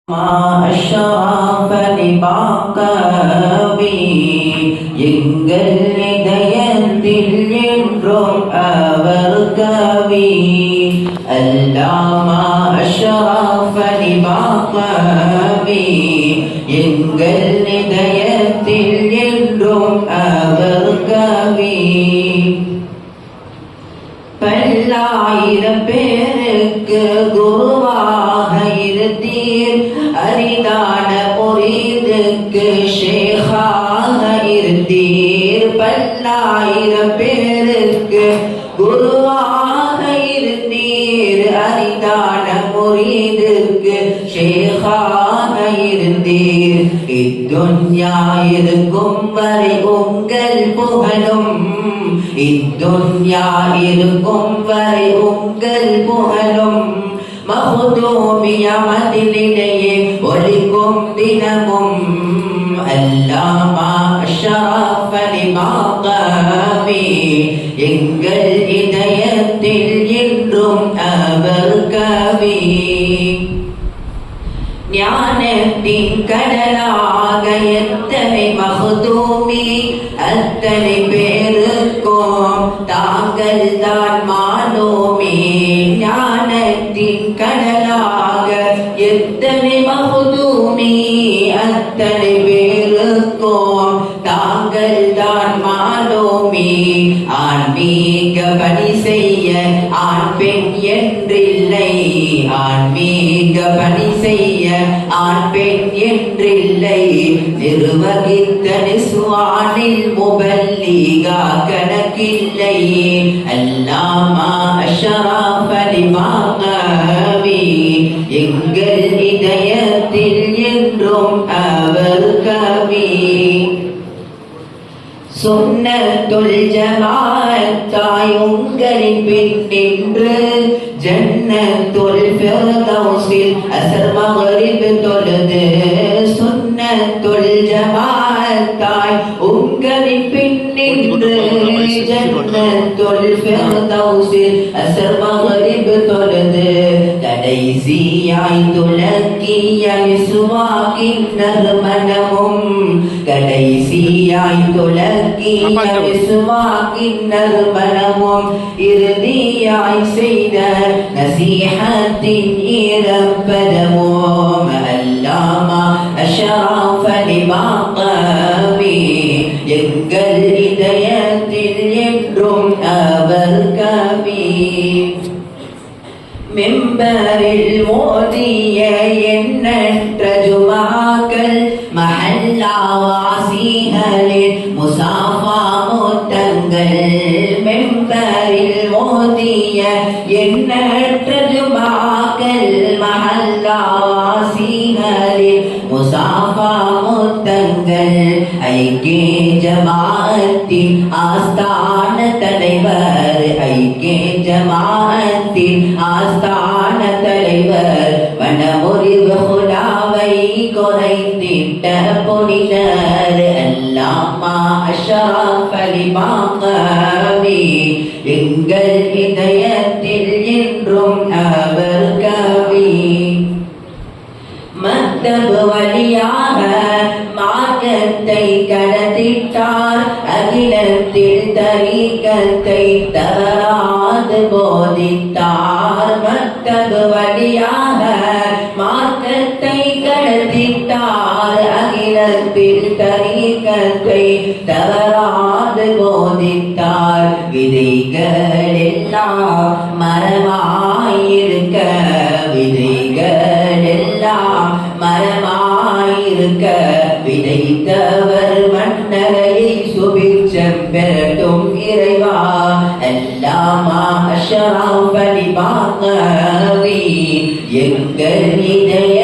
أشرف لباقவி எங்கள் இதயத்தில் என்றும் அவர் கவி அல்லாமா அஷ்ரஃப லிபாகவி எங்கள் இதயத்தில் என்றும் அவர் கவி பல்லாயிரம் பேருக்கு குருவாக இருந்தீர் அரிதான முரீதுக்கு ஷேகாக இருந்தீர் பல்லாயிரம் பேருக்கு குருவாக இருந்தீர் அரிதான முரீதுக்கு ஷேகாக இருந்தீர் இத்துன்யா இருக்கும் வரை உங்கள் புகழும் இத்துன்யா இருக்கும் வரை உங்கள் புகழும் மஹ்தூமிய மதிலிடையே ஒலிக்கும் தினமும் அல்லாமா அஷ்ரஃப லிபாகவி எங்கள் இதயத்தில் என்றும் அவர் கவி ஞானத்தின் கடலாக எத்தனை மஹ்தூமி அத்தனை பேருக்கும் தாங்கள் தான் மாலூமி ஞானத்தின் கடலாக எத்தனை மஹ்தூமி அத்தனை பேருக்கும் தாங்கள் தான் மாலூமி ஆன்மீக பணி செய்ய ஆண் பெண் என்றில்லை ஆன்மீக பணி செய்ய ஆண் பெண் என்றில்லை நிர்வகித்த நிஸ்வானில் முபல்லிகா கணக்கில்லை அல்லாமா அஷ்ரஃப லிபாகவி எங்கள் இதயத்தில் என்றும் அவர் கவி சுன்னத்துல் ஜமாஅத்தாய் உங்களின் பின் நின்று ஜன்னத்துல் ஃபிர்தௌஸில் அஸ்ர் மக்ரிப் தொழுது சுன்னத்துல் ஜமாஅத்தாய் உங்களின் பின் நின்று ஜன்னத்துல் ஃபிர்தௌஸில் அஸ்ர் மக்ரிப் தொழுது கடைசியாய் துலக்கிய மிஸ்வாக்கின் நறுமணமும் கடைசியாய் துலக்கிய மிஸ்வாக்கின் நறுமணமும் இறுதியாய் செய்த நசீஹத்தின் ஈரப்பதமும் அல்லாமா அஷ்ரஃப லிபாகவி எங்கள் இதயத்தில் என்றும் அவர் கவி மிம்பரில் மோதிய எண்ணற்ற ஜுமாக்கள் மஹல்லாவாசிகளின் முசாஃபா முத்தங்கள் மிம்பரில் மோதிய எண்ணற்ற ஜுமாக்கள் மஹல்லாவாசிகளின் முசாஃபா முத்தங்கள் ஐக்கிய ஜமாஅத்தின் ஆஸ்தான தலைவர் ஐக்கிய ஜமாஅத்தின் ஆஸ்தான தலைவர் வனமுறிவு ஹுலாவை குறைத்திட்ட புனிதர் அல்லாமா அஷ்ரஃப லிபாகவி எங்கள் இதயத்தில் என்றும் அவர் கவி மக்தப் வழியாக மார்க்கத்தை கடத்திட்டார் அகிலத்தில் தரீகத்தை தவறாது போதித்தார் மக்தப் வழியாக மார்க்கத்தை கடத்திட்டார் அகிலத்தில் தரீகத்தை தவறாது போதித்தார் விதைகள் எல்லாம் மரமாயிருக்க விதைகள் எல்லாம் மரமாயிருக்க விதைத்தவர் மன்னரையை சுபிட்சம் பெறட்டும் இறைவா அல்லாமா அஷ்ரஃப லிபாகவி எங்கள் இதய